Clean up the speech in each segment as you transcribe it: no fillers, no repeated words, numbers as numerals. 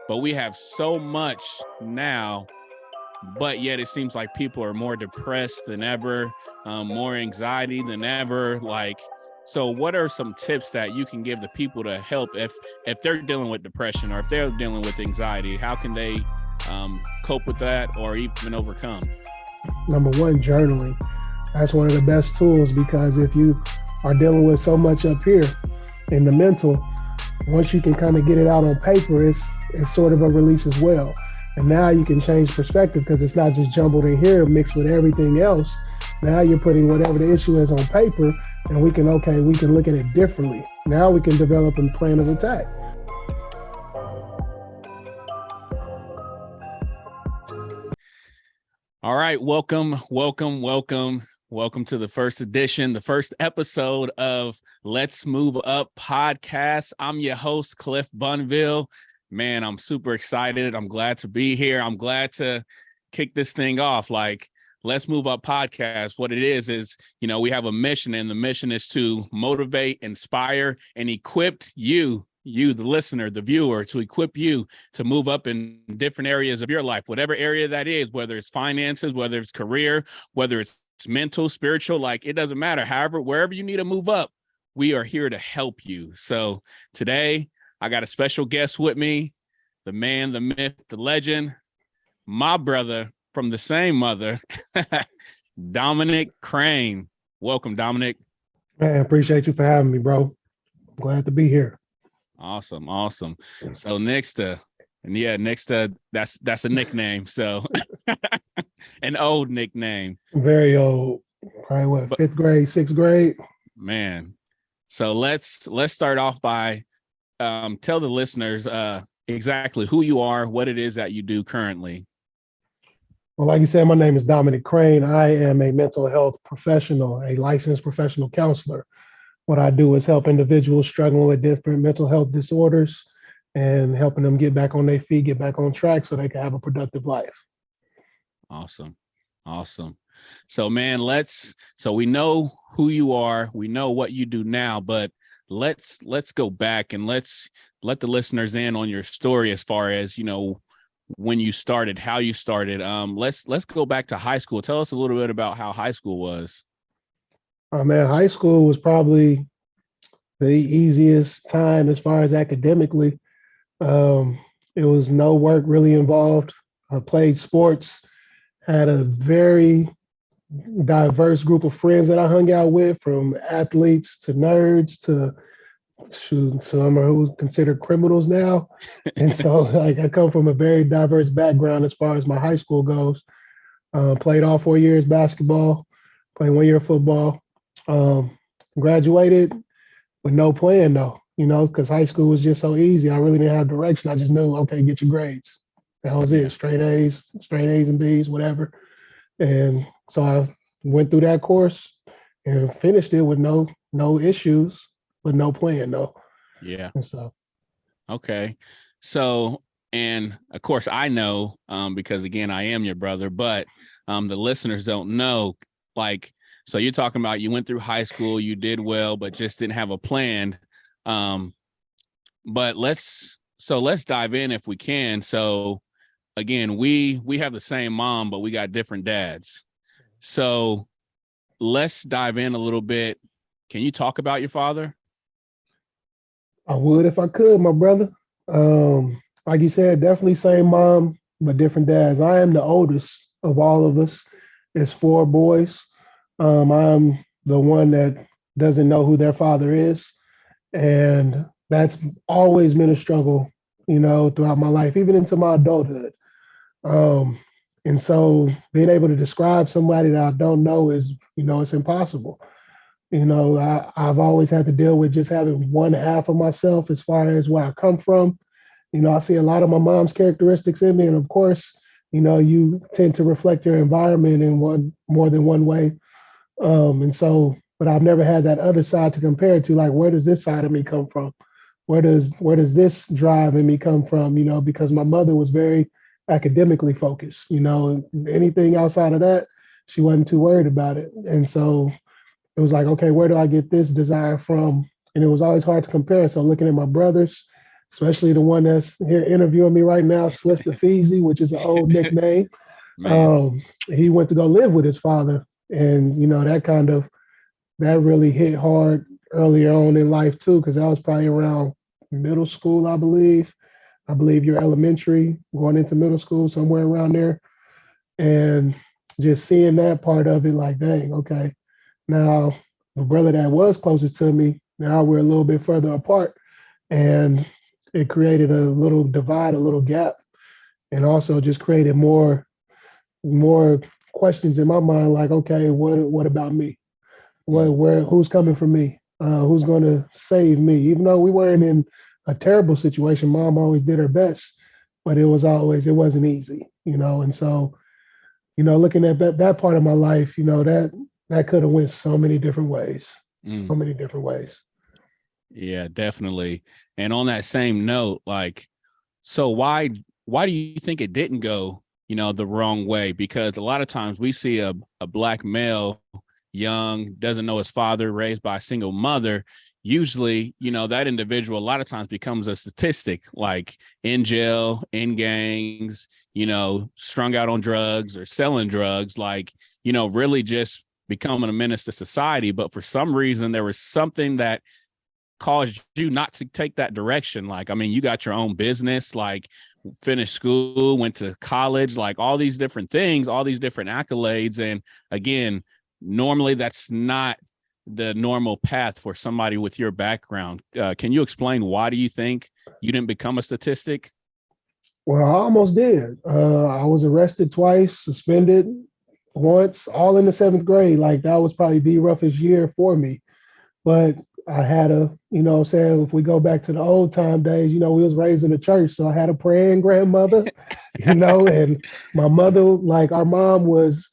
but we have so much now, but yet it seems like people are more depressed than ever, more anxiety than ever. So what are some tips that you can give the people to help if they're dealing with depression or if they're dealing with anxiety? How can they cope with that or even overcome? Number one, journaling. That's one of the best tools, because if you are dealing with so much up here in the mental, once you can kind of get it out on paper, it's sort of a release as well. And now you can change perspective, because it's not just jumbled in here mixed with everything else. Now you're putting whatever the issue is on paper, and we can look at it differently. Now we can develop a plan of attack. All right, welcome to the first edition, the first episode of Let's Move Up podcast. I'm your host, Cliff Bunville. Man, I'm super excited. I'm glad to be here. I'm glad to kick this thing off. Let's Move Up podcast. What it is, we have a mission, and the mission is to motivate, inspire, and equip you, the listener, the viewer, to equip you to move up in different areas of your life, whatever area that is, whether it's finances, whether it's career, whether it's mental, spiritual, it doesn't matter. However, wherever you need to move up, we are here to help you. So today I got a special guest with me, the man, the myth, the legend, my brother from the same mother, Domonick Crane. Welcome, Domonick. Man, appreciate you for having me, bro. I'm glad to be here. Awesome. So next, that's a nickname. So an old nickname. Very old. Probably fifth grade, sixth grade. Man. So let's start off by tell the listeners exactly who you are, what it is that you do currently. Well, like you said, my name is Domonick Crane. I am a mental health professional, a licensed professional counselor. What I do is help individuals struggling with different mental health disorders and helping them get back on their feet, get back on track so they can have a productive life. Awesome. So man, so we know who you are, we know what you do now, but let's go back and let's let the listeners in on your story as far as, when you started, how you started. Let's go back to high school. Tell us a little bit about how high school was. Oh man, high school was probably the easiest time as far as academically. It was no work really involved. I played sports, had a very diverse group of friends that I hung out with, from athletes to nerds to some are who considered criminals now. And so I come from a very diverse background as far as my high school goes. Played all 4 years basketball, played 1 year football. Graduated with no plan though, because high school was just so easy. I really didn't have direction. I just knew, okay, get your grades. That was it. Straight A's and B's, whatever. And so I went through that course and finished it with no issues, but no plan though. Yeah. And so. Okay. So, and of course I know, because again, I am your brother, but the listeners don't know, so you're talking about you went through high school, you did well, but just didn't have a plan. But let's dive in if we can. So again, we have the same mom, but we got different dads. So let's dive in a little bit. Can you talk about your father? I would if I could, my brother. Like you said, definitely same mom, but different dads. I am the oldest of all of us. It's 4 boys. I'm the one that doesn't know who their father is. And that's always been a struggle, throughout my life, even into my adulthood. And so being able to describe somebody that I don't know is, it's impossible. I've always had to deal with just having one half of myself as far as where I come from. I see a lot of my mom's characteristics in me. And of course, you tend to reflect your environment in more than one way. But I've never had that other side to compare it to, where does this side of me come from? Where does this drive in me come from? Because my mother was very academically focused, anything outside of that, she wasn't too worried about it. And so it was okay, where do I get this desire from? And it was always hard to compare. So looking at my brothers, especially the one that's here interviewing me right now, Sliff the Feezy, which is an old nickname. Man. He went to go live with his father, and that really hit hard earlier on in life too, because I was probably around middle school, I believe. I believe you're elementary, going into middle school, somewhere around there, and just seeing that part of it, like, dang, okay, now the brother that was closest to me, now we're a little bit further apart, and it created a little divide, a little gap, and also just created more questions in my mind, like, okay, what about me? Who's coming for me? Who's going to save me? Even though we weren't in a terrible situation, mom always did her best, but it wasn't easy, and so, looking at that part of my life, that could have went so many different ways, so many different ways. Yeah, definitely. And on that same note, like, so why do you think it didn't go, the wrong way? Because a lot of times we see a black male, young, doesn't know his father, raised by a single mother. Usually, that individual a lot of times becomes a statistic, like in jail, in gangs, strung out on drugs or selling drugs, like, really just becoming a menace to society. But for some reason, there was something that caused you not to take that direction. Like, I mean, you got your own business, like finished school, went to college, like all these different things, all these different accolades. And again, normally that's not the normal path for somebody with your background. Can you explain why do you think you didn't become a statistic? Well, I almost did. I was arrested twice, suspended once, all in the seventh grade. Like, that was probably the roughest year for me. But I had what I'm saying, if we go back to the old time days, we was raised in the church. So I had a praying grandmother, and my mother, like, our mom was,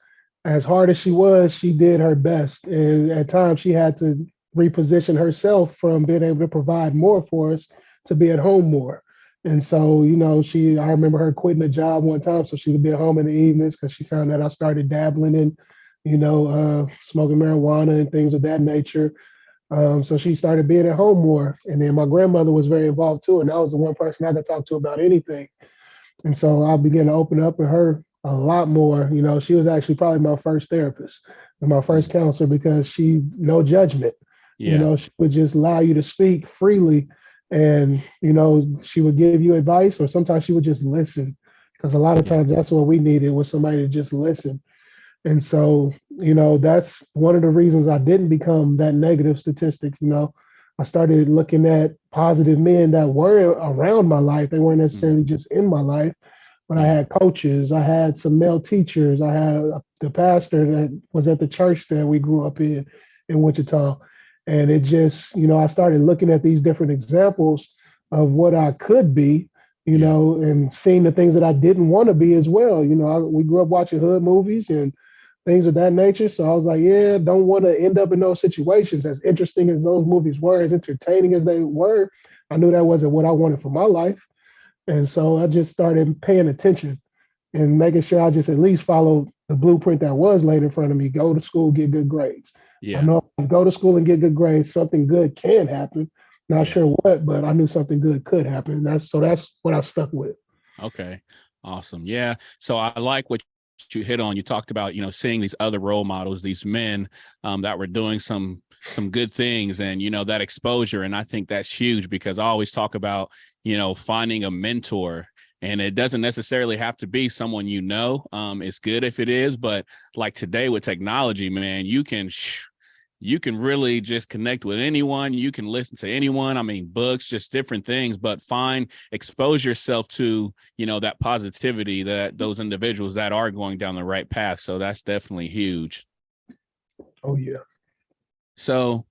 as hard as she did her best. And at times she had to reposition herself from being able to provide more for us to be at home more. And so, I remember her quitting a job one time so she could be at home in the evenings, because she found that I started dabbling in, smoking marijuana and things of that nature. So she started being at home more. And then my grandmother was very involved too. And that was the one person I could talk to about anything. And so I began to open up with her a lot more. She was actually probably my first therapist and my first counselor, because no judgment. Yeah. She would just allow you to speak freely. And, she would give you advice, or sometimes she would just listen. Because a lot of times that's what we needed, was somebody to just listen. And so, that's one of the reasons I didn't become that negative statistic. I started looking at positive men that were around my life. They weren't necessarily just in my life, but I had coaches, I had some male teachers, I had the pastor that was at the church that we grew up in Wichita. And it just, I started looking at these different examples of what I could be, and seeing the things that I didn't want to be as well. We grew up watching hood movies and things of that nature. So I was like, yeah, don't want to end up in those situations. As interesting as those movies were, as entertaining as they were, I knew that wasn't what I wanted for my life. And so I just started paying attention and making sure I just at least followed the blueprint that was laid in front of me. Go to school, get good grades. I know if I go to school and get good grades, something good can happen. Not sure what, but I knew something good could happen. That's what I stuck with. Okay. Awesome. Yeah. So I like what you hit on. You talked about, seeing these other role models, these men that were doing some good things, and, that exposure. And I think that's huge, because I always talk about, finding a mentor, and it doesn't necessarily have to be someone, it's good if it is, but like today with technology, man, you can really just connect with anyone. You can listen to anyone. I mean, books, just different things, but expose yourself to, that positivity, that those individuals that are going down the right path. So that's definitely huge. Oh, yeah. So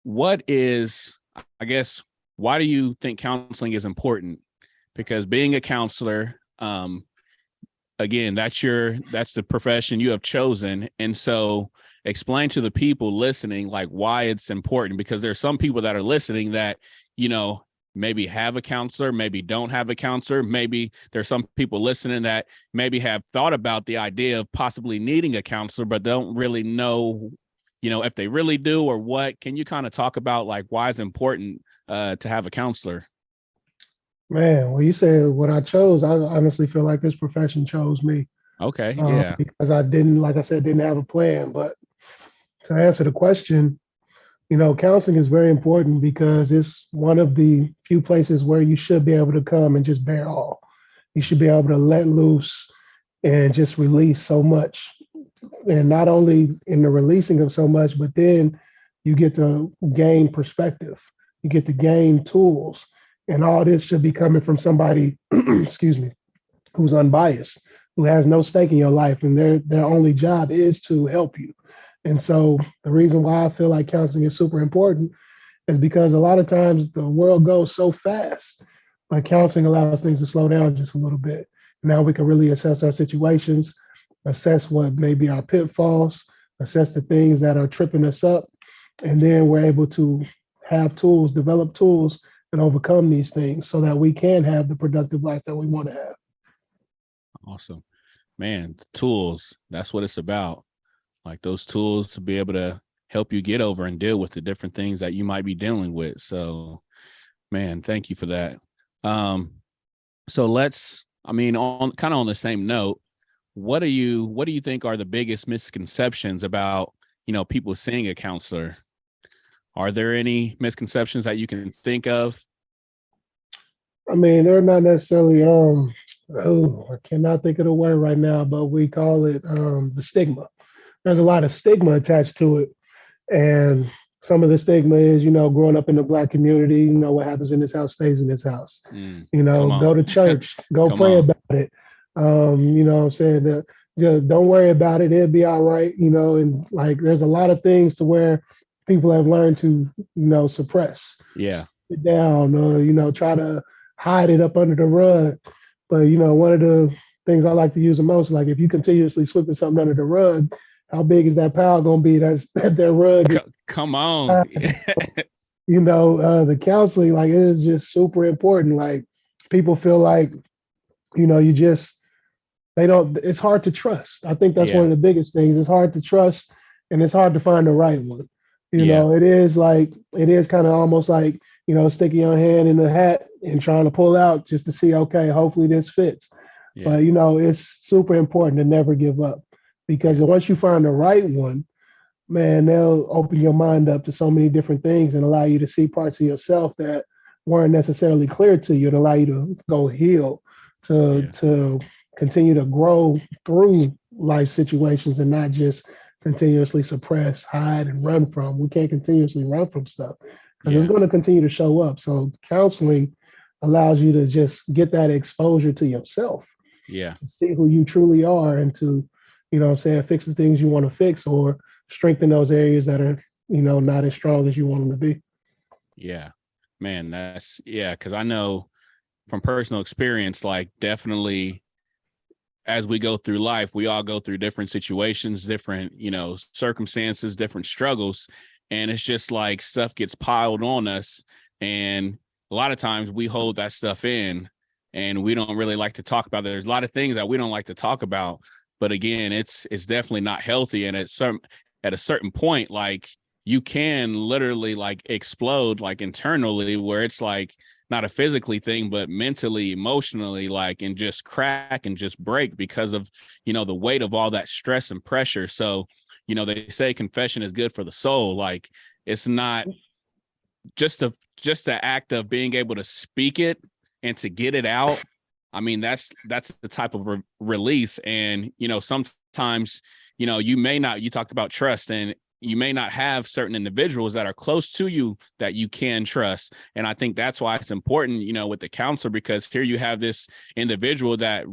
why do you think counseling is important? Because being a counselor, again, that's the profession you have chosen. And so explain to the people listening, like, why it's important, because there's some people that are listening that, maybe have a counselor, maybe don't have a counselor. Maybe there's some people listening that maybe have thought about the idea of possibly needing a counselor, but don't really know, if they really do or what. Can you kind of talk about, like, why it's important to have a counselor? Man, well, you said what I chose. I honestly feel like this profession chose me Okay, yeah. because I didn't, like I said, didn't have a plan. But to answer the question, counseling is very important because it's one of the few places where you should be able to come and just bear all. You should be able to let loose and just release so much. And not only in the releasing of so much, but then you get to gain perspective. You get to gain tools. And all this should be coming from somebody, excuse me, who's unbiased, who has no stake in your life, and their only job is to help you. And so the reason why I feel like counseling is super important is because a lot of times the world goes so fast, but counseling allows things to slow down just a little bit. Now we can really assess our situations, assess what may be our pitfalls, assess the things that are tripping us up, and then we're able to have tools, develop tools and overcome these things so that we can have the productive life that we want to have. Awesome. Man, the tools, that's what it's about. Like those tools to be able to help you get over and deal with the different things that you might be dealing with. So, man, thank you for that. So on kind of on the same note, what do you think are the biggest misconceptions about, people seeing a counselor? Are there any misconceptions that you can think of? I mean, they're not necessarily I cannot think of the word right now, but we call it the stigma. There's a lot of stigma attached to it. And some of the stigma is, growing up in the Black community, what happens in this house stays in this house. Come Go on. to church, go Come pray on. about it. You know what I'm saying? Just don't worry about it. It'll be all right. And like there's a lot of things to where people have learned to, suppress, Yeah. it down, or, try to hide it up under the rug. But, one of the things I like to use the most, like if you continuously sweeping something under the rug, how big is that pile going to be that their rug is? Come on. The counseling, like, it is just super important. Like, people feel like, you just, they don't, it's hard to trust. I think that's one Yeah. of the biggest things. It's hard to trust and it's hard to find the right one. Yeah. It is kind of almost like, sticking your hand in the hat and trying to pull out just to see, okay, hopefully this fits. Yeah. But, it's super important to never give up because Yeah. once you find the right one, man, they'll open your mind up to so many different things and allow you to see parts of yourself that weren't necessarily clear to you and allow you to go heal, to continue to grow through life situations and not just continuously suppress, hide, and run from. We can't continuously run from stuff because it's Yeah. going to continue to show up. So counseling allows you to just get that exposure to yourself, Yeah. to see who you truly are and to, fix the things you want to fix or strengthen those areas that are, not as strong as you want them to be. Yeah. Man, because I know from personal experience, like definitely as we go through life, we all go through different situations, different, circumstances, different struggles. And it's just like stuff gets piled on us. And a lot of times we hold that stuff in and we don't really like to talk about it. There's a lot of things that we don't like to talk about. But again, it's definitely not healthy. And at a certain point, like you can literally like explode like internally where it's like not a physically thing, but mentally, emotionally, like, and just crack and just break because of, the weight of all that stress and pressure. So, they say confession is good for the soul. Like it's not just the act of being able to speak it and to get it out. I mean, that's the type of release. And, sometimes, you talked about trust and you may not have certain individuals that are close to you that you can trust. And I think that's why it's important, with the counselor, because here you have this individual that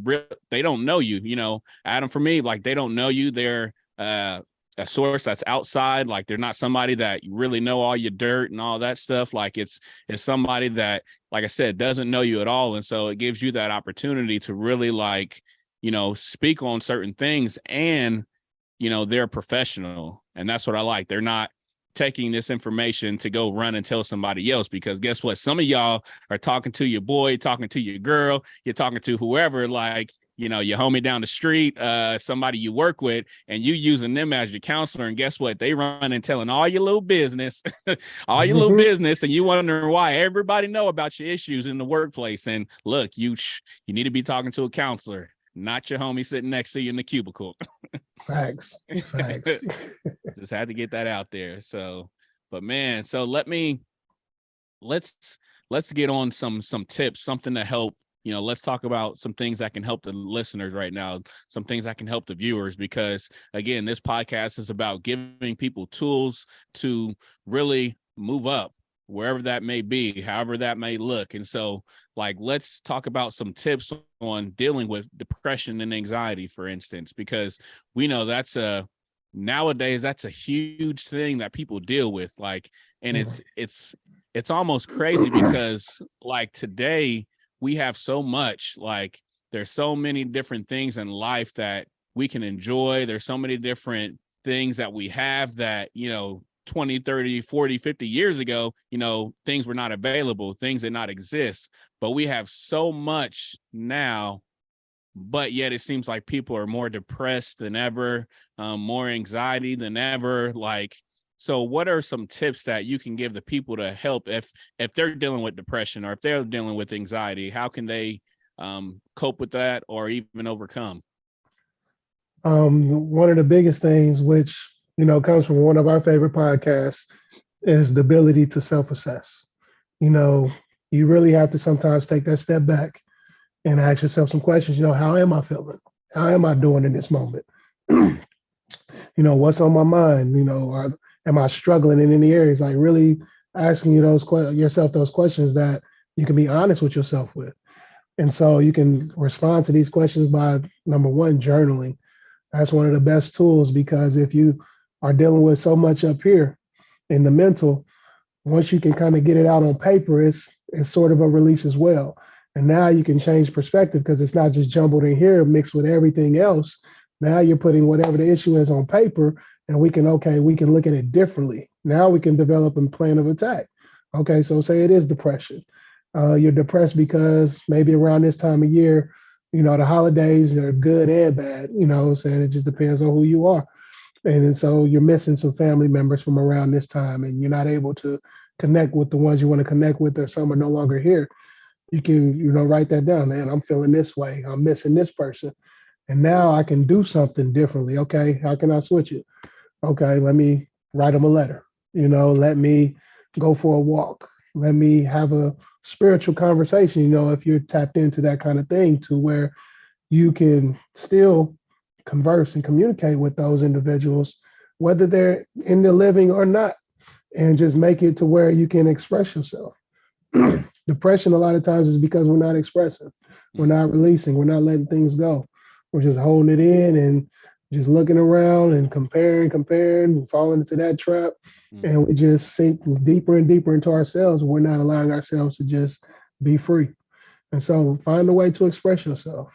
they don't know you, Adam, for me, like they don't know you. They're a source that's outside. Like they're not somebody that you really know all your dirt and all that stuff. Like it's somebody that, like I said, doesn't know you at all. And so it gives you that opportunity to really like, speak on certain things and, they're professional. And that's what I like. They're not taking this information to go run and tell somebody else, because guess what? Some of y'all are talking to your boy, talking to your girl, you're talking to whoever, like, your homie down the street, somebody you work with, and you using them as your counselor. And guess what? They run and telling all your little business, all your little business, and you wondering why everybody know about your issues in the workplace. And look, you need to be talking to a counselor, not your homie sitting next to you in the cubicle. Facts. Just had to get that out there. So, but man, so let's get on some tips, something to help. Let's talk about some things that can help the listeners right now, some things that can help the viewers, because again, this podcast is about giving people tools to really move up, wherever that may be, however that may look. And so, like, let's talk about some tips on dealing with depression and anxiety, for instance, because we know nowadays that's a huge thing that people deal with. Like, and it's almost crazy because, like, today we have so much, like, there's so many different things in life that we can enjoy. There's so many different things that we have that, 20, 30, 40, 50 years ago, things were not available, things did not exist, but we have so much now, but yet it seems like people are more depressed than ever, more anxiety than ever. Like, so what are some tips that you can give the people to help if they're dealing with depression or if they're dealing with anxiety? How can they cope with that or even overcome? One of the biggest things, which comes from one of our favorite podcasts, is the ability to self-assess. You really have to sometimes take that step back and ask yourself some questions. How am I feeling? How am I doing in this moment? What's on my mind? Am I struggling in any areas? Like, really asking yourself those questions that you can be honest with yourself with. And so you can respond to these questions by, number one, journaling. That's one of the best tools, because if you are dealing with so much up here in the mental, once you can kind of get it out on paper, it's sort of a release as well. And now you can change perspective, because it's not just jumbled in here mixed with everything else. Now you're putting whatever the issue is on paper, and we can look at it differently. Now we can develop a plan of attack. Okay, so say it is depression. You're depressed because maybe around this time of year, the holidays are good and bad, saying it just depends on who you are. And so you're missing some family members from around this time, and you're not able to connect with the ones you want to connect with, or some are no longer here. You can, write that down. Man, I'm feeling this way. I'm missing this person. And now I can do something differently. Okay, how can I switch it? Okay, let me write them a letter. Let me go for a walk. Let me have a spiritual conversation, if you're tapped into that kind of thing, to where you can still converse and communicate with those individuals, whether they're in the living or not, and just make it to where you can express yourself. Depression a lot of times is because we're not expressing, we're not releasing, we're not letting things go. We're just holding it in and just looking around and comparing, falling into that trap. And we just sink deeper and deeper into ourselves. We're not allowing ourselves to just be free. And so find a way to express yourself,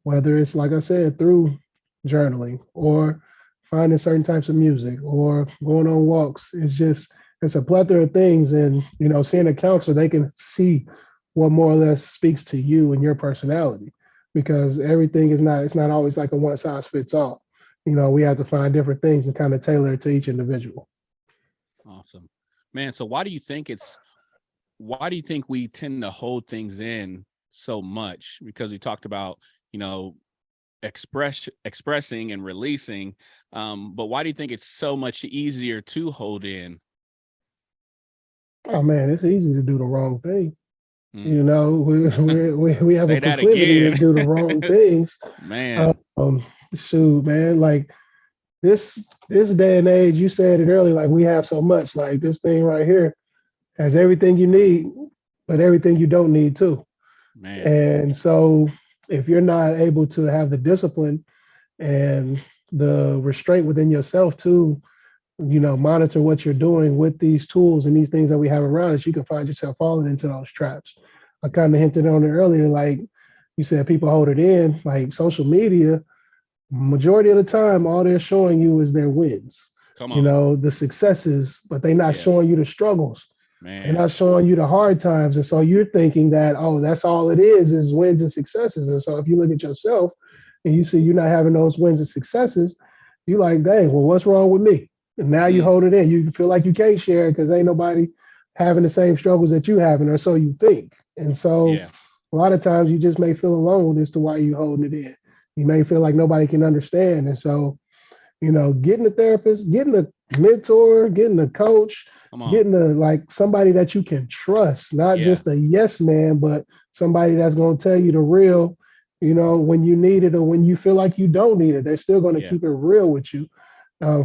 whether it's, like I said, through journaling, or finding certain types of music, or going on walks. It's a plethora of things. And, seeing a counselor, they can see what more or less speaks to you and your personality, because everything it's not always like a one size fits all. We have to find different things and kind of tailor it to each individual. Awesome, man. So why do you think we tend to hold things in so much? Because we talked about, expressing and releasing, but why do you think it's so much easier to hold in? Oh man, it's easy to do the wrong thing. We have a proclivity to do the wrong things. Man, shoot, man, like this day and age, you said it earlier, like, we have so much. Like, this thing right here has everything you need, but everything you don't need too. Man. And so if you're not able to have the discipline and the restraint within yourself to, monitor what you're doing with these tools and these things that we have around us, you can find yourself falling into those traps. I kind of hinted on it earlier, like you said, people hold it in. Like, social media, majority of the time, all they're showing you is their wins. Come you on. know, the successes, but they're not Yeah, showing you the struggles. They're man. not showing you the hard times. And so you're thinking that, oh, that's all it is wins and successes. And so if you look at yourself and you see you're not having those wins and successes, you're like, dang, well, what's wrong with me? And now you Mm, hold it in. You feel like you can't share it because ain't nobody having the same struggles that you having, or so you think. And so yeah, a lot of times you just may feel alone as to why you holding it in. You may feel like nobody can understand. And so, you know, getting a therapist, getting a mentor, getting a coach, come on. getting a like somebody that you can trust, not Yeah, just a yes man, but somebody that's going to tell you the real, you know, when you need it or when you feel like you don't need it. They're still going to yeah. keep it real with you.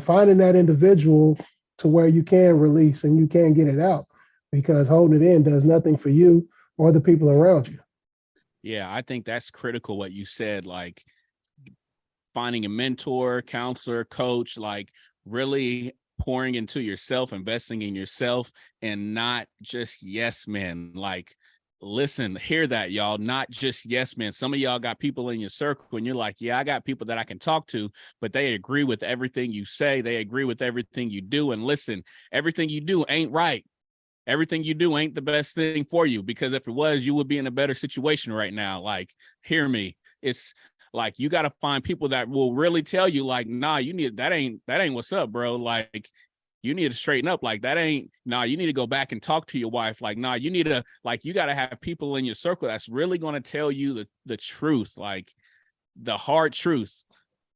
Finding that individual to where you can release and you can get it out, because holding it in does nothing for you or the people around you. Yeah, I think that's critical what you said, like finding a mentor, counselor, coach, like really pouring into yourself, investing in yourself, and not just yes men. Like, listen, hear that, y'all, not just yes men. Some of y'all got people in your circle and you're like, yeah, I got people that I can talk to, but they agree with everything you say. They agree with everything you do. And listen, everything you do ain't right. Everything you do ain't the best thing for you, because if it was, you would be in a better situation right now. Like, hear me. It's like you got to find people that will really tell you, like, nah, you need that ain't what's up, bro. Like, you need to straighten up. Like, that ain't nah, you need to go back and talk to your wife. Like, nah, you need to like you got to have people in your circle that's really going to tell you the truth, like the hard truth,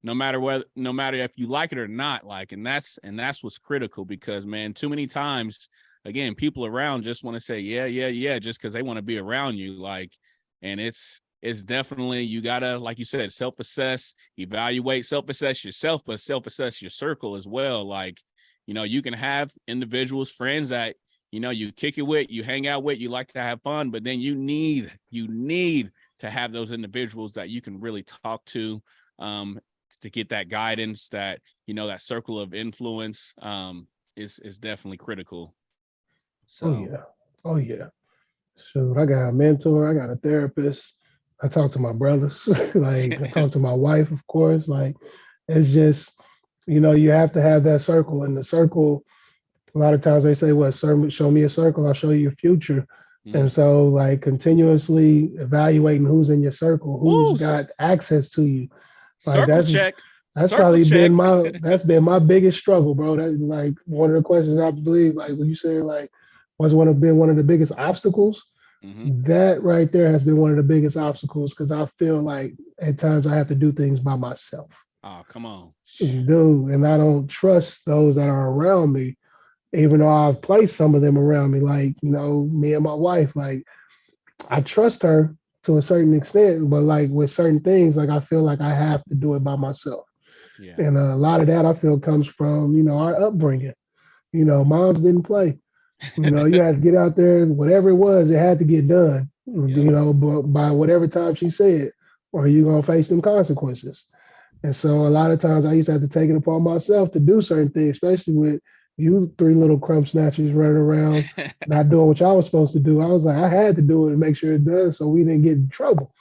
no matter if you like it or not. Like, and that's what's critical, because man, too many times, again, people around just want to say yeah, yeah, yeah, just because they want to be around you. Like, and it's definitely, you gotta, like you said, self-assess, evaluate, self-assess yourself, but self-assess your circle as well. Like, you can have individuals, friends that you kick it with, you hang out with, you like to have fun, but then you need to have those individuals that you can really talk um to get that guidance, that circle of influence, is definitely critical. Oh So yeah. Oh yeah. Shoot, I got a mentor, I got a therapist. I talk to my brothers, like I talk to my wife, of course. Like it's just, you know, you have to have that circle. And the circle, a lot of times they say, "What, sir, show me a circle, I'll show you your future." And mm. so, like, continuously evaluating who's in your circle, who's Ooh, got access to you. Like circle check, that's circle probably been check. my biggest struggle, bro. That's like one of the questions I believe. Like when you say like, was one of the biggest obstacles? Hmm. That right there has been one of the biggest obstacles because I feel like at times I have to do things by myself, Oh, come on. dude, and I don't trust those that are around me, even though I've placed some of them around me. Like, you know, me and my wife, like I trust her to a certain extent, but like with certain things, like I feel like I have to do it by myself. Yeah. And a lot of that I feel comes from, you know, our upbringing. You know, moms didn't play. You know, you had to get out there, whatever it was, it had to get done, Yep. you know, by whatever time she said, or you're going to face them consequences. And so a lot of times I used to have to take it upon myself to do certain things, especially with you three little crumb snatchers running around, not doing what y'all was supposed to do. I was like, I had to do it and make sure it does so we didn't get in trouble.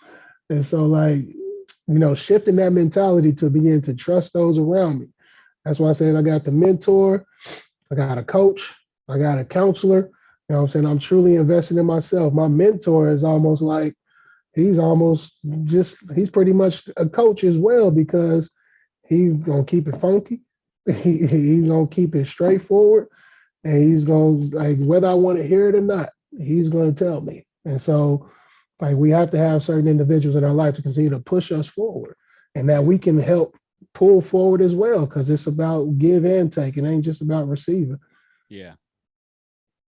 And so, like, you know, shifting that mentality to begin to trust those around me. That's why I said I got the mentor, I got a coach, I got a counselor. You know what I'm saying? I'm truly investing in myself. My mentor is almost like he's pretty much a coach as well because he's gonna keep it funky. He's gonna keep it straightforward, and he's gonna like whether I want to hear it or not, he's gonna tell me. And so, like we have to have certain individuals in our life to continue to push us forward, and that Yeah. we can help pull forward as well because it's about give and take. It ain't just about receiving. Yeah.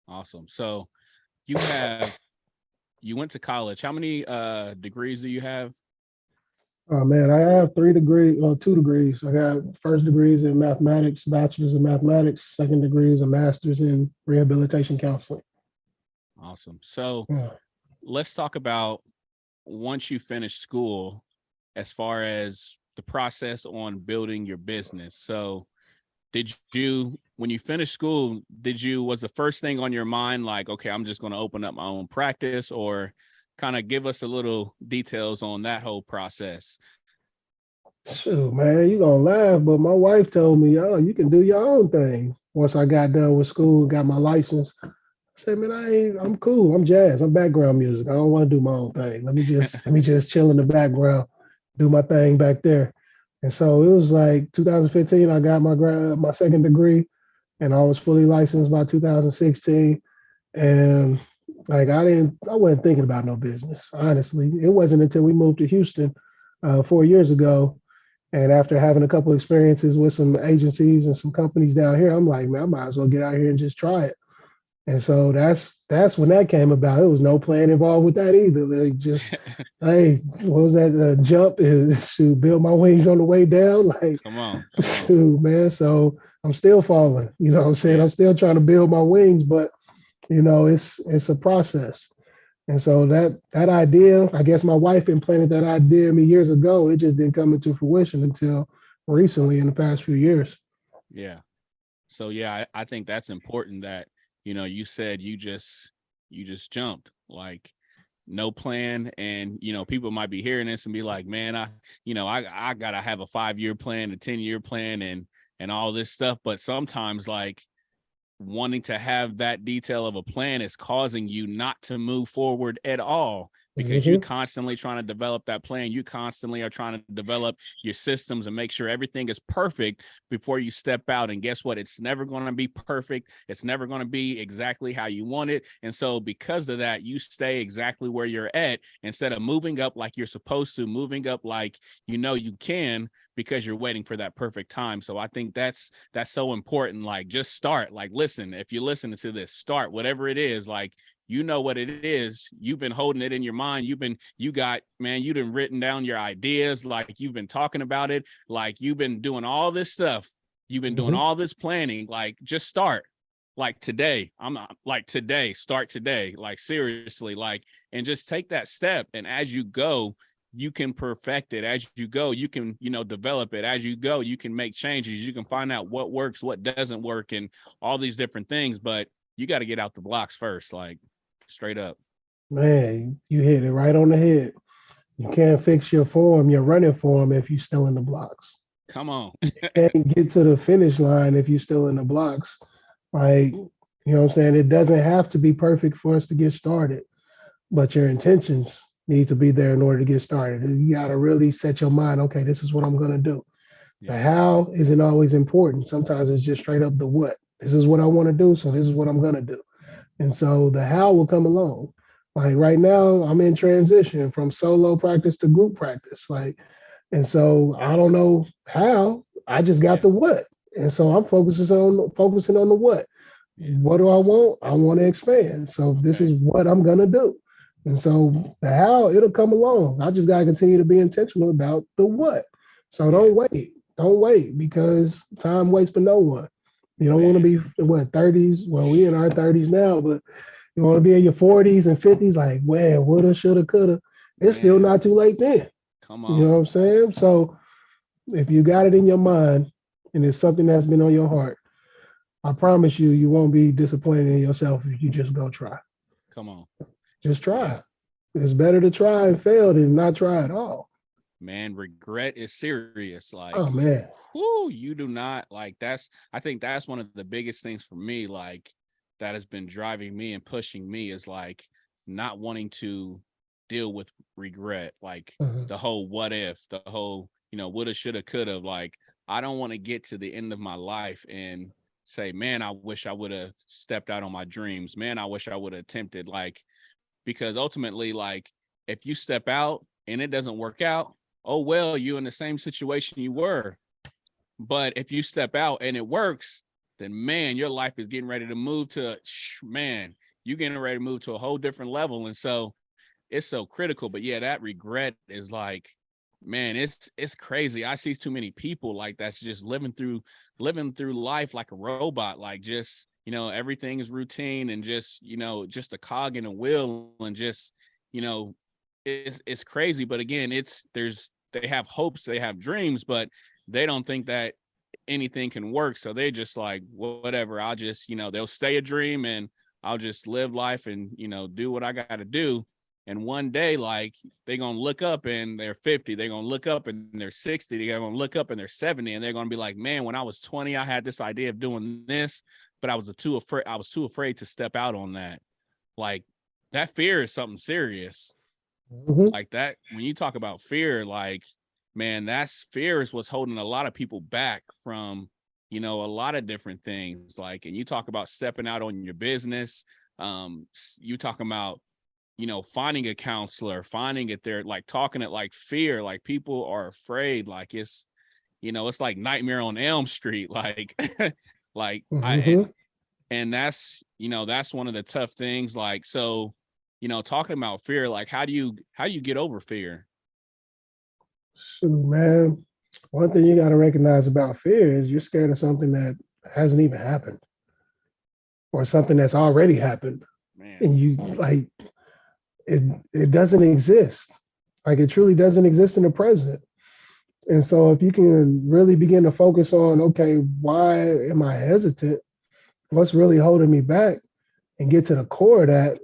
Awesome. So you have you went to college. How many degrees do you have? Oh man, I have 3 degrees, 2 degrees. I got first degrees in mathematics, bachelor's in mathematics, second degree is a master's in rehabilitation counseling. Awesome. So Yeah. let's talk about, once you finish school, as far as the process on building your business. So did you, when you finished school, was the first thing on your mind like, okay, I'm just going to open up my own practice, or kind of give us a little details on that whole process? Shoot, man, you gonna laugh, but my wife told me, "Oh, you can do your own thing." Once I got done with school, got my license, I said, "Man, I'm cool. I'm jazz. I'm background music. I don't want to do my own thing. Let me just chill in the background, do my thing back there." And so it was like 2015. I got my second degree, and I was fully licensed by 2016. And like I wasn't thinking about no business. Honestly, it wasn't until we moved to Houston 4 years ago and after having a couple experiences with some agencies and some companies down here, I'm like, man, I might as well get out here and just try it. And so that's when that came about. It was no plan involved with that either. Like just, hey, what was that jump and shoot, build my wings on the way down? Like, Come on. shoot, man. So I'm still falling. You know what I'm saying? Yeah. I'm still trying to build my wings, but it's a process. And so that idea, I guess my wife implanted that idea in me years ago. It just didn't come into fruition until recently in the past few years. Yeah. So yeah, I think that's important that, you said you just jumped, like no plan. And, people might be hearing this and be like, man, I gotta have a 5-year plan, a 10-year plan and all this stuff. But sometimes like wanting to have that detail of a plan is causing you not to move forward at all because you Hmm. constantly trying to develop that plan. You constantly are trying to develop your systems and make sure everything is perfect before you step out. And guess what? It's never going to be perfect. It's never going to be exactly how you want it. And so because of that, you stay exactly where you're at instead of moving up like you're supposed to, moving up like you can, because you're waiting for that perfect time. So I think that's so important. Like just start. Like listen, if you're listening to this, start whatever it is. Like you know what it is. You've been holding it in your mind. You done written down your ideas. Like you've been talking about it. Like you've been doing all this stuff. You've been doing Hmm. all this planning. Like just start. Like today, start today. Like seriously, like, and just take that step. And as you go, you can perfect it. As you go, you can develop it. As you go, you can make changes. You can find out what works, what doesn't work, and all these different things. But you got to get out the blocks first, like straight up. Man, you hit it right on the head. You can't fix your form, your running form, if you're still in the blocks. Come on. Can't get to the finish line if you're still in the blocks. Like, you know what I'm saying? It doesn't have to be perfect for us to get started, but your intentions need to be there in order to get started. You got to really set your mind, okay, this is what I'm going to do. The Yeah. how isn't always important. Sometimes it's just straight up the what. This is what I want to do, so this is what I'm going to do. And so the how will come along. Like right now, I'm in transition from solo practice to group practice. Like, and so I don't know how. I just got Yeah. the what. And so I'm focusing on the what. Yeah. What do I want? I want to expand. So this Okay. is what I'm gonna do. And so the how it'll come along. I just gotta continue to be intentional about the what. So Yeah. don't wait. Don't wait because time waits for no one. You don't want to Man. be what 30s. Well, we in our 30s now, but you want to be in your 40s and 50s, like, man, woulda, shoulda, coulda. It's still Man. not too late then. Come You know what on. I'm saying? So if you got it in your mind and it's something that's been on your heart, I promise you, you won't be disappointed in yourself if you just go try. Come on. Just Yeah. try. It's better to try and fail than not try at all. Man, regret is serious. Oh Like, man. whoo, you do not like I think that's one of the biggest things for me, like that has been driving me and pushing me is like not wanting to deal with regret, like Mhm. the whole what if, the whole, woulda, shoulda, coulda. Like, I don't want to get to the end of my life and say, man, I wish I would have stepped out on my dreams. Man, I wish I would have attempted, like, because ultimately, like, if you step out and it doesn't work out, oh well, you're in the same situation you were. But if you step out and it works, then man, your life is getting ready to move to, man, you're getting ready to move to a whole different level. And so it's so critical. But yeah, that regret is like, man, it's crazy. I see too many people like that's just living through life like a robot, like just, everything is routine and just, just a cog in a wheel and just, you know, it's crazy. But again, they have hopes, they have dreams, but they don't think that anything can work. So they just like, whatever, I'll just, they'll stay a dream and I'll just live life and, do what I got to do. And one day, like, they're going to look up and they're 50. They're going to look up and they're 60. They're going to look up and they're 70. And they're going to be like, man, when I was 20, I had this idea of doing this, but I was too afraid to step out on that. Like, that fear is something serious. Like that, when you talk about fear, like, man, that's fear is what's holding a lot of people back from, a lot of different things. Like, and you talk about stepping out on your business. You talking about, finding a counselor, finding it there, like talking it like fear, like people are afraid, like it's like Nightmare on Elm Street, like like and that's that's one of the tough things. Like, so talking about fear, like how do you get over fear? Shoot, man, one thing you got to recognize about fear is you're scared of something that hasn't even happened or something that's already happened. Man. And you like it doesn't exist. Like, it truly doesn't exist in the present. And so if you can really begin to focus on, okay, why am I hesitant? What's really holding me back? And get to the core of that,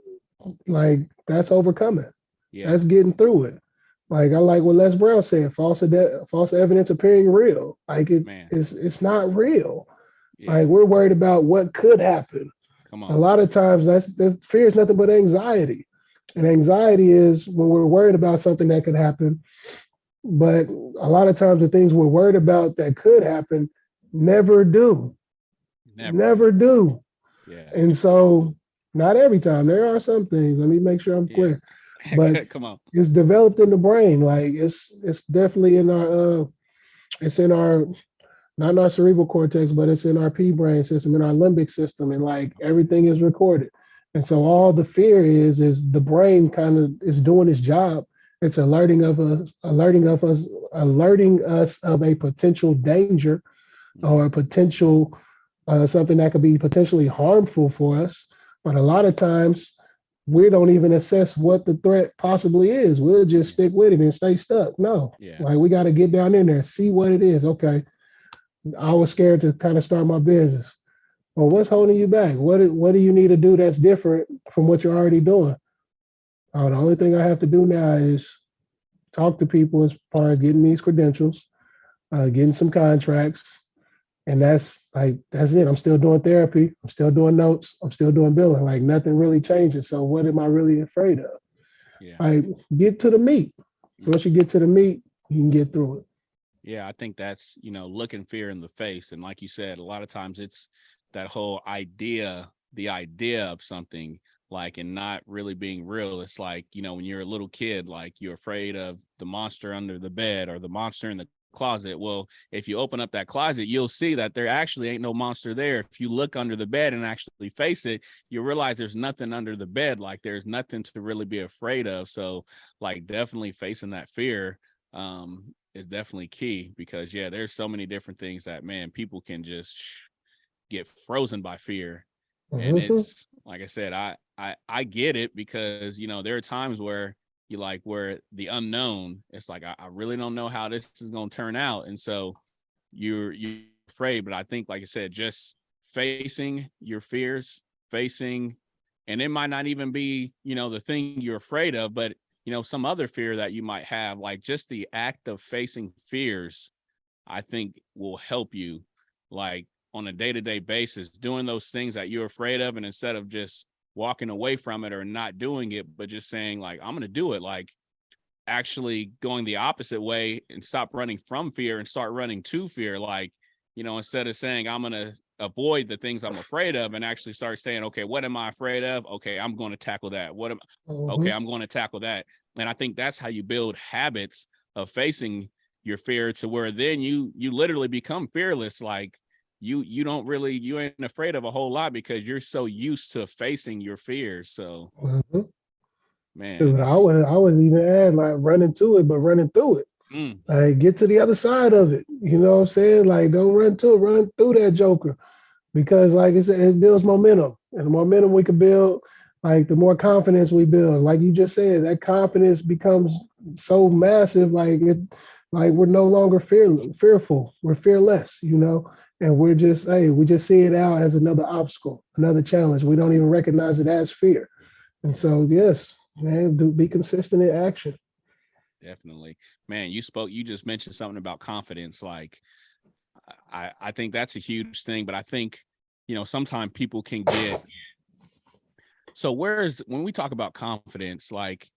like, that's overcoming. Yeah. That's getting through it. Like, I like what Les Brown said, false evidence appearing real. Like, it's not real. Yeah. Like, we're worried about what could happen. Come on. A lot of times that fear is nothing but anxiety. And anxiety is when we're worried about something that could happen. But a lot of times the things we're worried about that could happen never do. Never do. Yeah. And so not every time. There are some things. Let me make sure I'm clear. But come on. It's developed in the brain. Like, it's definitely in our not in our cerebral cortex, but it's in our P brain system, in our limbic system, and like everything is recorded. And so all the fear is the brain kind of is doing its job. It's alerting us of a potential danger or a potential something that could be potentially harmful for us. But a lot of times we don't even assess what the threat possibly is. We'll just stick with it and stay stuck. No, like, we got to get down in there, see what it is. Okay, I was scared to kind of start my business. Well, what's holding you back? What do you need to do that's different from what you're already doing? The only thing I have to do now is talk to people as far as getting these credentials, getting some contracts, and that's it. I'm still doing therapy. I'm still doing notes. I'm still doing billing. Like, nothing really changes. So what am I really afraid of? Yeah. Like, get to the meat. Once you get to the meat, you can get through it. Yeah, I think that's, looking fear in the face. And like you said, a lot of times it's that whole the idea of something, like, and not really being real. It's like, when you're a little kid, like, you're afraid of the monster under the bed or the monster in the closet. Well, if you open up that closet, you'll see that there actually ain't no monster there. If you look under the bed and actually face it, you realize there's nothing under the bed. Like, there's nothing to really be afraid of. So, like, definitely facing that fear is definitely key, because there's so many different things that, man, people can just get frozen by fear. And it's like I said, I get it, because there are times where you like, where the unknown, it's like, I really don't know how this is going to turn out. And so you're afraid. But I think, like I said, just facing your fears, and it might not even be, the thing you're afraid of, but some other fear that you might have, like, just the act of facing fears, I think will help you, like, on a day-to-day basis, doing those things that you're afraid of. And instead of just walking away from it or not doing it, but just saying, like, I'm going to do it, like, actually going the opposite way and stop running from fear and start running to fear. Like, instead of saying I'm going to avoid the things I'm afraid of, and actually start saying, okay, what am I afraid of? Okay, I'm going to tackle that. Okay, I'm going to tackle that. And I think that's how you build habits of facing your fear, to where then you literally become fearless. Like, you ain't afraid of a whole lot, because you're so used to facing your fears. So man, dude, I would even add, like, running to it, but running through it. Like, get to the other side of it. You know what I'm saying? Like, don't run to it, run through that joker. Because, like I said, it builds momentum. And the momentum we can build, like, the more confidence we build. Like you just said, that confidence becomes so massive, like we're no longer fearful. We're fearless, and we just see it out as another obstacle, another challenge. We don't even recognize it as fear. And so, yes, man, be consistent in action. Definitely. Man, you just mentioned something about confidence. Like, I think that's a huge thing, but I think, sometimes people can get, so where's, when we talk about confidence, like,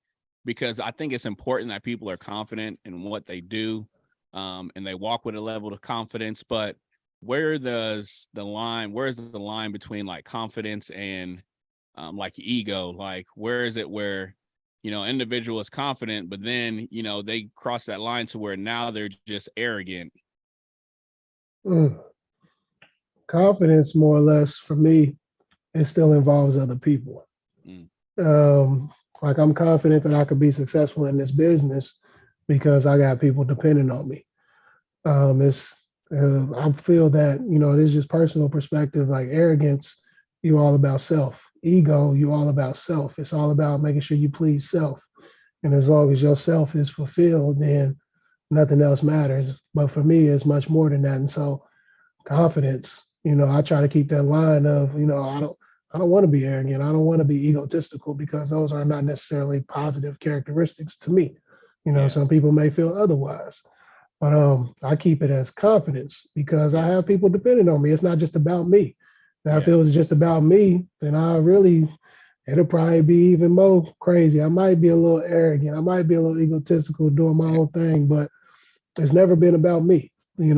because I think it's important that people are confident in what they do, and they walk with a level of confidence, but where's the line between like confidence and like ego? Like, where is it where, individual is confident, but then, they cross that line to where now they're just arrogant. Mm. Confidence, more or less, for me, it still involves other people. Mm, Um, like I'm confident that I could be successful in this business because I got people depending on me. It's I feel that this is just personal perspective. Like arrogance, you all about self. Ego, you all about self. It's all about making sure you please self. And as long as your self is fulfilled, then nothing else matters. But for me, it's much more than that. And so confidence, I try to keep that line of, I don't want to be arrogant. I don't want to be egotistical because those are not necessarily positive characteristics to me. yeah, Some people may feel otherwise. But I keep it as confidence because I yeah, have people depending on me. It's not just about me. Now, if yeah, it was just about me, then it'll probably be even more crazy. I might be a little arrogant. I might be a little egotistical doing my own thing, but it's never been about me. yeah,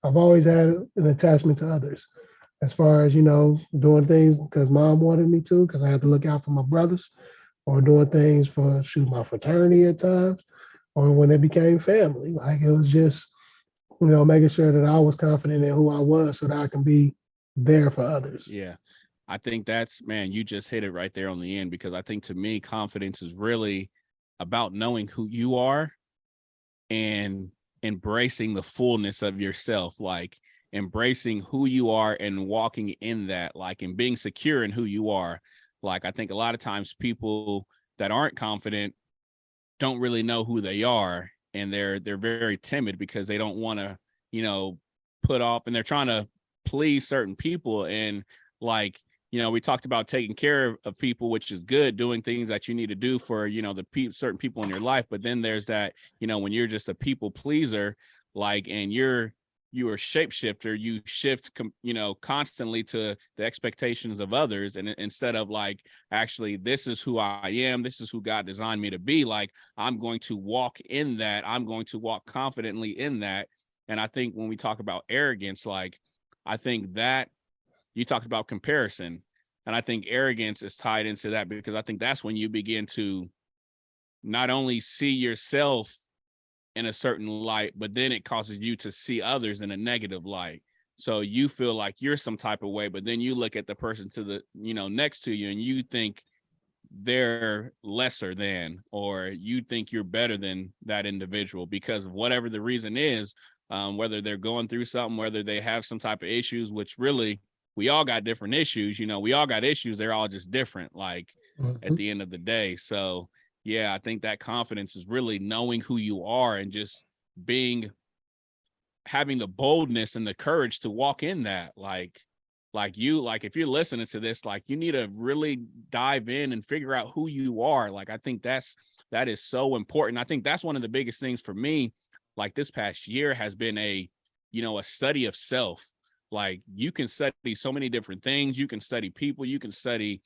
I've always had an attachment to others as far as, doing things because mom wanted me to, because I had to look out for my brothers, or doing things for, shoot, my fraternity at times, or when it became family. Like it was just, making sure that I was confident in who I was so that I can be there for others. yeah. I think that's, man, you just hit it right there on the end, because I think to me, confidence is really about knowing who you are and embracing the fullness of yourself, like embracing who you are and walking in that, like, and being secure in who you are. Like, I think a lot of times people that aren't confident don't really know who they are, and they're very timid because they don't want to, you know put off, and they're trying to please certain people. And like, we talked about taking care of people, which is good, doing things that you need to do for, certain people in your life. But then there's that, when you're just a people pleaser, like, and you are shapeshifter, you shift constantly to the expectations of others, and instead of like, actually, this is who I am, this is who God designed me to be, like, I'm going to walk in that, I'm going to walk confidently in that. And I think when we talk about arrogance, like, I think that you talked about comparison, and I think arrogance is tied into that, because I think that's when you begin to not only see yourself in a certain light, but then it causes you to see others in a negative light. So you feel like you're some type of way, but then you look at the person to the, next to you, and you think they're lesser than, or you think you're better than that individual because of whatever the reason is, whether they're going through something, whether they have some type of issues, which really, we all got different issues, we all got issues, they're all just different, like, at Mhm. the end of the day. So yeah, I think that confidence is really knowing who you are and just being, having the boldness and the courage to walk in that, like if you're listening to this, like, you need to really dive in and figure out who you are. Like, I think that is so important. I think that's one of the biggest things for me, like, this past year has been a study of self. Like, you can study so many different things, you can study people, you can study,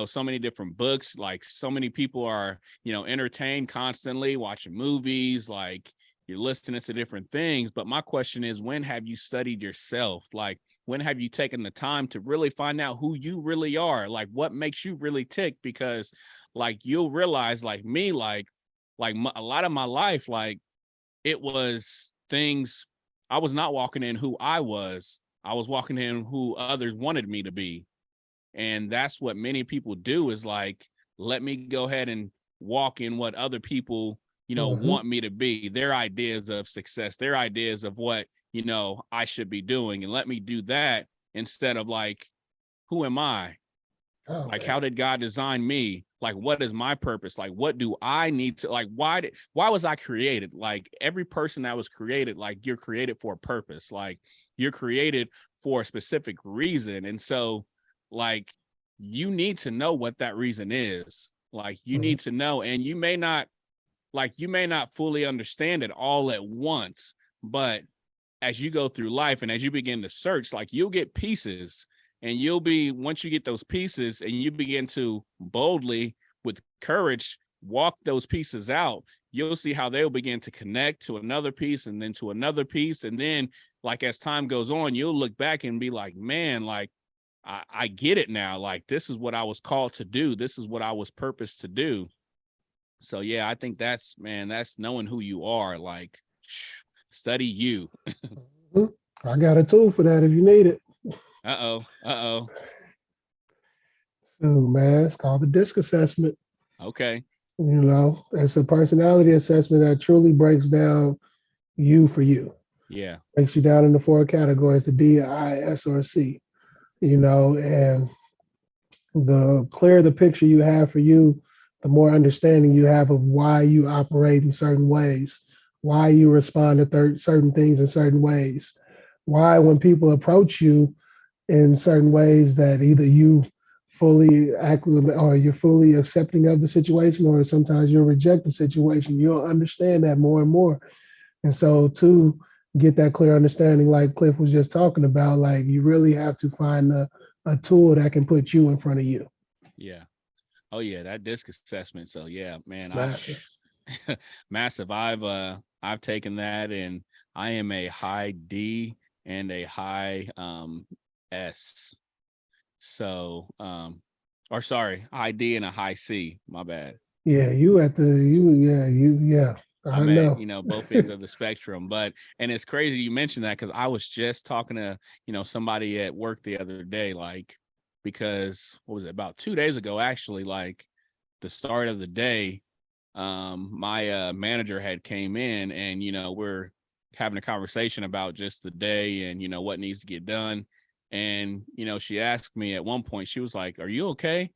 so many different books. Like, so many people are, entertained constantly watching movies, like, you're listening to different things. But my question is, when have you studied yourself? Like, when have you taken the time to really find out who you really are? Like, what makes you really tick? Because, like, you'll realize, like me, a lot of my life, like, it was things, I was not walking in who I was. I was walking in who others wanted me to be. And that's what many people do, is like, let me go ahead and walk in what other people, Mhm. want me to be, their ideas of success, their ideas of what, I should be doing. And let me do that instead of like, who am I? Oh Like, man. how did God design me? Like, what is my purpose? Like, what do I need to, like, why was I created? Like, every person that was created, like, you're created for a purpose. Like, you're created for a specific reason. And so, like, you need to know what that reason is. Like you need to know, and you may not fully understand it all at once, but as you go through life and as you begin to search, like you'll get pieces, and once you get those pieces and you begin to boldly, with courage, walk those pieces out, you'll see how they'll begin to connect to another piece and then to another piece. And then like as time goes on, you'll look back and be like, man, like I get it now. Like this is what I was called to do. This is what I was purposed to do. So yeah, I think that's knowing who you are. Like study you. I got a tool for that if you need it. Uh-oh. Oh man, it's called the DISC assessment. Okay. It's a personality assessment that truly breaks down you for you. Yeah. Breaks you down into 4 categories: the D, I, S, or C. And the clearer the picture you have for you, the more understanding you have of why you operate in certain ways, why you respond to certain things in certain ways, why when people approach you in certain ways that either you fully acclimate or you're fully accepting of the situation, or sometimes you'll reject the situation. You'll understand that more and more. And so to get that clear understanding, like Cliff was just talking about, like you really have to find a tool that can put you in front of you. Yeah. Oh yeah, that DISC assessment. So yeah, man, Massive. massive. I've taken that, and I am a high D and a high S. So or sorry, high D and a high C. My bad. Yeah, I I'm at, know. both ends of the spectrum. And it's crazy you mentioned that, because I was just talking to, somebody at work the other day, like, because what was it, about 2 days ago, actually, like the start of the day, my manager had came in, and, we're having a conversation about just the day and, what needs to get done. And, she asked me at one point, she was like, "Are you okay?"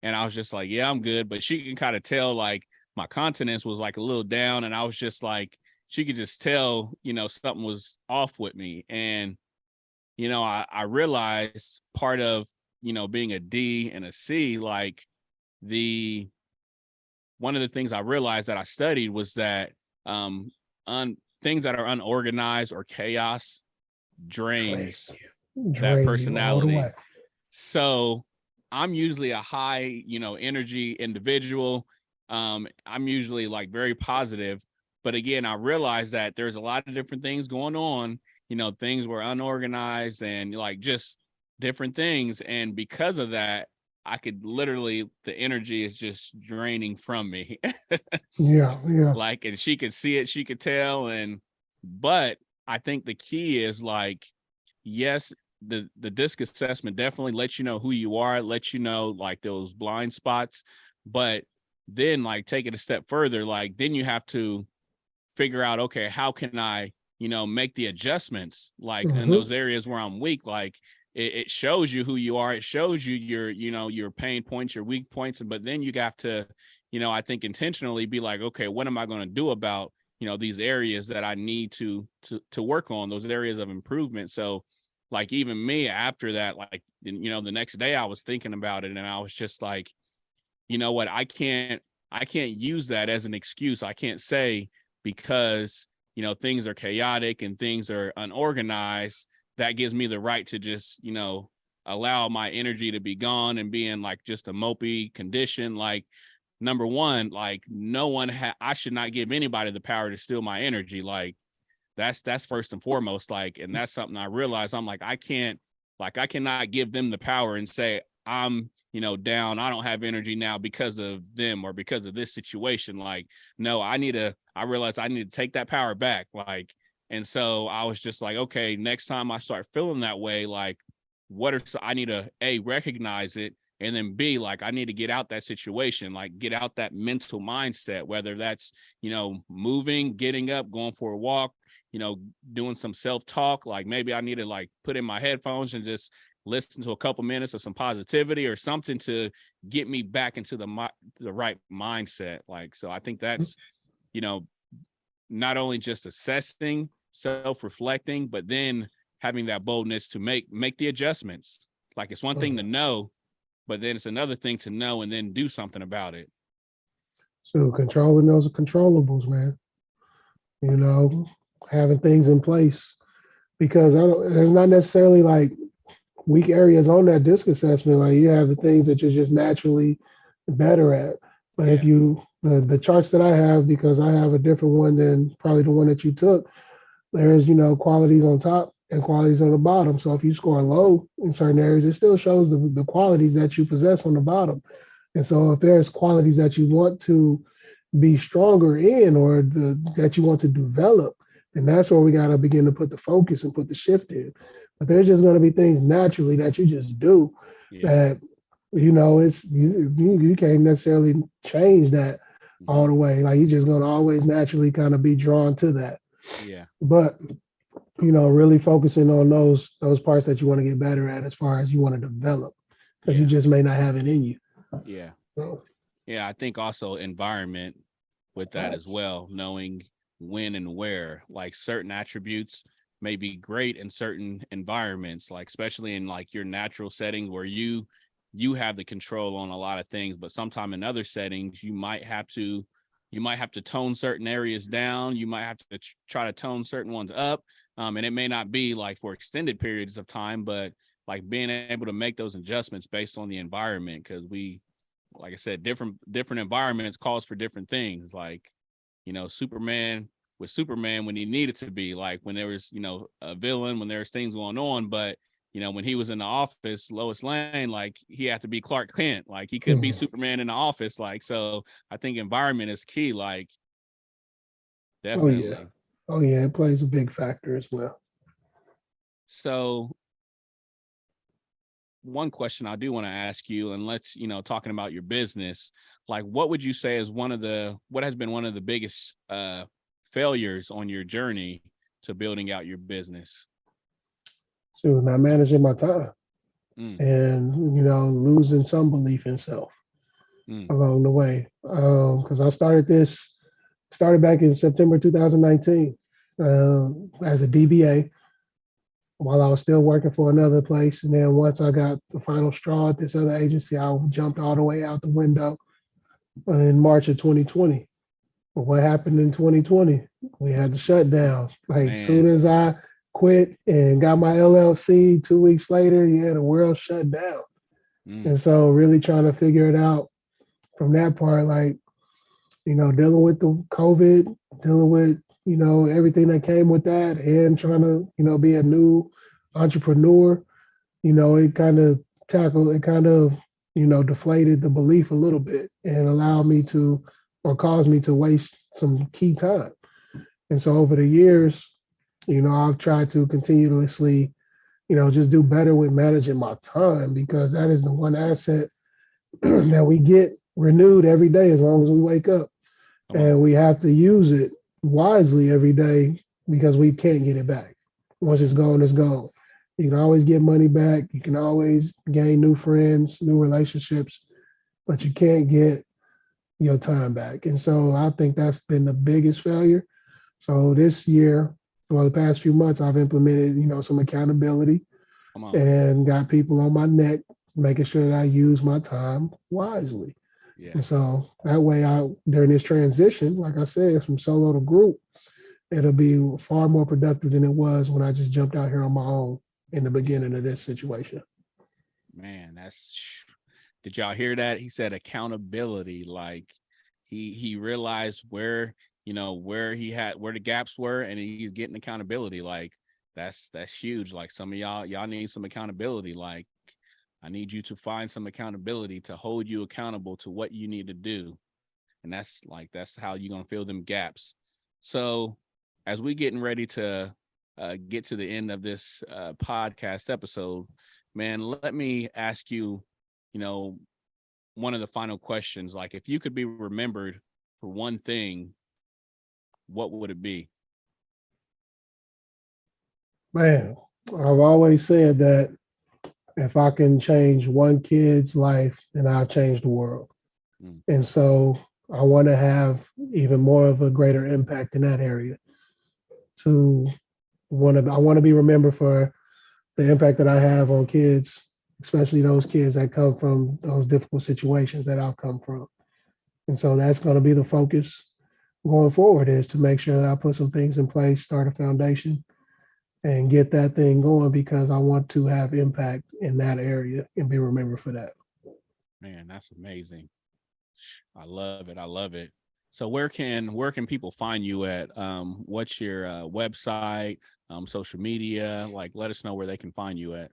And I was just like, "Yeah, I'm good." But she can kind of tell, like, my countenance was like a little down, and I was just like, she could just tell, something was off with me. And, I realized part of, being a D and a C, like one of the things I realized that I studied was that things that are unorganized or chaos drains that Drain you all the personality. way. So I'm usually a high, energy individual. I'm usually like very positive. But again, I realized that there's a lot of different things going on, things were unorganized and like just different things. And because of that, I could literally, the energy is just draining from me. Yeah. Like, and she could see it, she could tell. But I think the key is like, yes, the DISC assessment definitely lets you know who you are, lets you know like those blind spots. But then like take it a step further, like then you have to figure out, okay, how can I, make the adjustments, like in those areas where I'm weak. Like it shows you who you are, it shows you your, your pain points, your weak points. But then you have to, I think intentionally be like, okay, what am I going to do about, these areas that I need to work on, those areas of improvement. So like even me after that, like, the next day I was thinking about it, and I was just like, you know what, I can't use that as an excuse. I can't say because, things are chaotic and things are unorganized, that gives me the right to just, allow my energy to be gone and be in like just a mopey condition. Like, number one, like I should not give anybody the power to steal my energy. Like that's first and foremost. Like, and that's something I realized. I'm like, I cannot give them the power and say I'm, down, I don't have energy now because of them or because of this situation. Like, no, I realized I need to take that power back. Like, and so I was just like, okay, next time I start feeling that way, like I need to A, recognize it, and then B, like I need to get out that situation, like get out that mental mindset, whether that's, moving, getting up, going for a walk, doing some self-talk. Like maybe I need to like put in my headphones and just listen to a couple minutes of some positivity or something to get me back into the right mindset. Like, so I think that's, not only just assessing, self-reflecting, but then having that boldness to make the adjustments. Like it's one thing to know, but then it's another thing to know and then do something about it. So controlling those controllables, man. You know, having things in place because there's not necessarily like weak areas on that disc assessment. Like you have the things that you're just naturally better at. But if Yeah. the charts that I have, because I have a different one than probably the one that you took, there's qualities on top and qualities on the bottom. So if you score low in certain areas, it still shows the qualities that you possess on the bottom. And so if there's qualities that you want to be stronger in or that you want to develop, then that's where we got to begin to put the focus and put the shift in. But there's just going to be things naturally that you just do Yeah. that it's you can't necessarily change that all Hmm. the way. Like you're just going to always naturally kind of be drawn to that. Yeah. But really focusing on those parts that you want to get better at as far as you want to develop because you Yeah. just may not have it in you. Yeah. So, Yeah. I think also environment with that as facts. well, knowing when and where, like certain attributes may be great in certain environments, like especially in like your natural setting where you have the control on a lot of things, but sometime in other settings you might have to tone certain areas down, you might have to try to tone certain ones up, and it may not be like for extended periods of time, but like being able to make those adjustments based on the environment, because like I said, different environments calls for different things. Like, Superman was Superman when he needed to be, like when there was, a villain, when there was things going on. But, when he was in the office, Lois Lane, like he had to be Clark Kent. Like he couldn't be Mhm. Superman in the office. Like, so I think environment is key. Like, Oh yeah. definitely. Oh yeah, it plays a big factor as well. So one question I do want to ask you, and let's, talking about your business, like what would you say is what has been one of the biggest failures on your journey to building out your business? So not managing my time Mm, and losing some belief in self mm, along the way. Because I started back in September 2019 as a DBA while I was still working for another place. And then once I got the final straw at this other agency, I jumped all the way out the window in March of 2020. But what happened in 2020? We had the shutdown. Like soon man. as I quit and got my LLC 2 weeks later, yeah, the world shut down. Mm, And so really trying to figure it out from that part, like, dealing with the COVID, dealing with, everything that came with that and trying to, be a new entrepreneur, it kind of deflated the belief a little bit and allowed me to or caused me to waste some key time. And so over the years, I've tried to continuously, just do better with managing my time because that is the one asset that we get renewed every day as long as we wake up. come on. And we have to use it wisely every day because we can't get it back. Once it's gone, it's gone. You can always get money back. You can always gain new friends, new relationships, but you can't get your time back. And so I think that's been the biggest failure. So this year, well, the past few months, I've implemented, some accountability Come on. and got people on my neck, making sure that I use my time wisely. Yeah. And so that way, during this transition, like I said, from solo to group, it'll be far more productive than it was when I just jumped out here on my own in the beginning of this situation. Man, did y'all hear that? He said accountability. Like he realized where the gaps were, and he's getting accountability. Like that's huge. Like some of y'all need some accountability. Like I need you to find some accountability to hold you accountable to what you need to do. And that's how you're gonna fill them gaps. So as we getting ready to get to the end of this podcast episode, man, let me ask you, you know, one of the final questions. Like, if you could be remembered for one thing, what would it be? Man, I've always said that if I can change one kid's life, then I'll change the world. Mm, And so I want to have even more of a greater impact in that area. To I want to be remembered for the impact that I have on kids, especially those kids that come from those difficult situations that I've come from. And so that's going to be the focus going forward, is to make sure that I put some things in place, start a foundation, and get that thing going, because I want to have impact in that area and be remembered for that. Man, that's amazing. I love it. I love it. So where can people find you at? What's your website, social media? Like, let us know where they can find you at.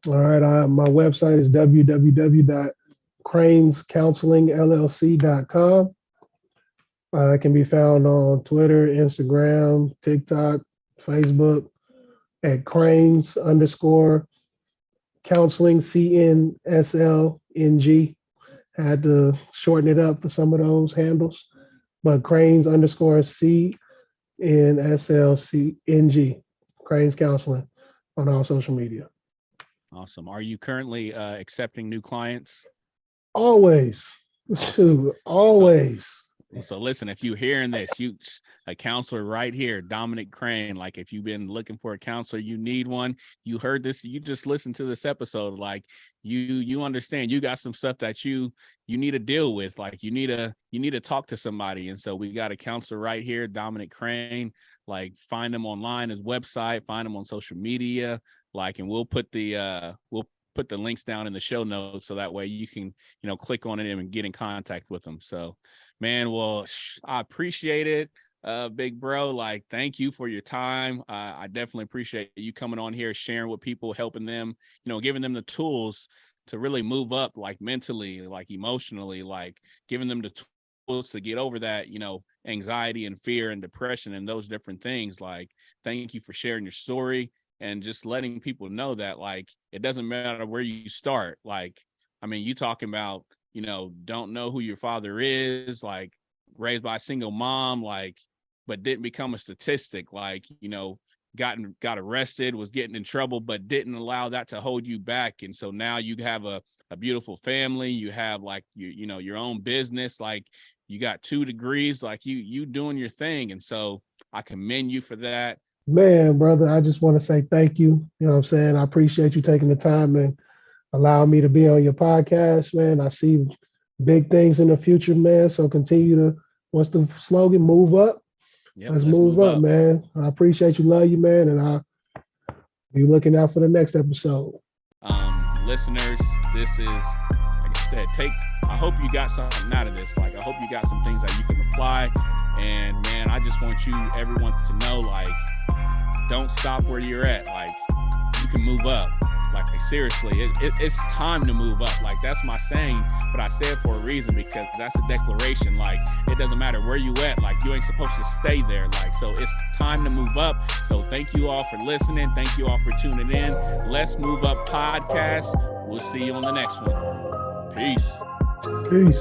All right. My website is www.cranescounselingllc.com. It can be found on Twitter, Instagram, TikTok, Facebook at Cranes _ counseling, CNSLNG. Had to shorten it up for some of those handles, but Cranes _ CNSLCNG, Cranes Counseling, on all social media. Awesome. Are you currently accepting new clients? Always. Awesome. Always. So listen, if you're hearing this, a counselor right here, Domonick Crane. Like, if you've been looking for a counselor, you need one. You heard this, you just listened to this episode. Like, you understand you got some stuff that you need to deal with. Like, you need to talk to somebody. And so we got a counselor right here, Domonick Crane. Like, find him online, his website, find him on social media. Like, and we'll put the links down in the show notes, so that way you can, click on it and get in contact with them. So, man, well, I appreciate it, big bro. Like, thank you for your time. I definitely appreciate you coming on here, sharing with people, helping them, giving them the tools to really move up, like mentally, like emotionally, like giving them the tools to get over that, anxiety and fear and depression and those different things. Like, thank you for sharing your story and just letting people know that, like, it doesn't matter where you start. Like, I mean, you talking about, don't know who your father is, like, raised by a single mom, like, but didn't become a statistic, like, got arrested, was getting in trouble, but didn't allow that to hold you back. And so now you have a beautiful family, you have, like, your own business, like, you got 2 degrees, like, you doing your thing. And so I commend you for that. Man, brother, I just want to say thank you. You know what I'm saying? I appreciate you taking the time and allowing me to be on your podcast, man. I see big things in the future, man. So continue to, what's the slogan? Move up. Yep, let's move up, man. I appreciate you, love you, man. And I'll be looking out for the next episode. Listeners, this is, like I said, I hope you got something out of this. Like, I hope you got some things that you can apply. And man, I just want everyone to know, like, don't stop where you're at. Like, you can move up. Like, seriously, it's time to move up. Like, that's my saying, but I say it for a reason, because that's a declaration. Like, it doesn't matter where you at. Like, you ain't supposed to stay there. Like, so it's time to move up. So thank you all for listening. Thank you all for tuning in. Let's Move Up podcast. We'll see you on the next one. Peace. Peace.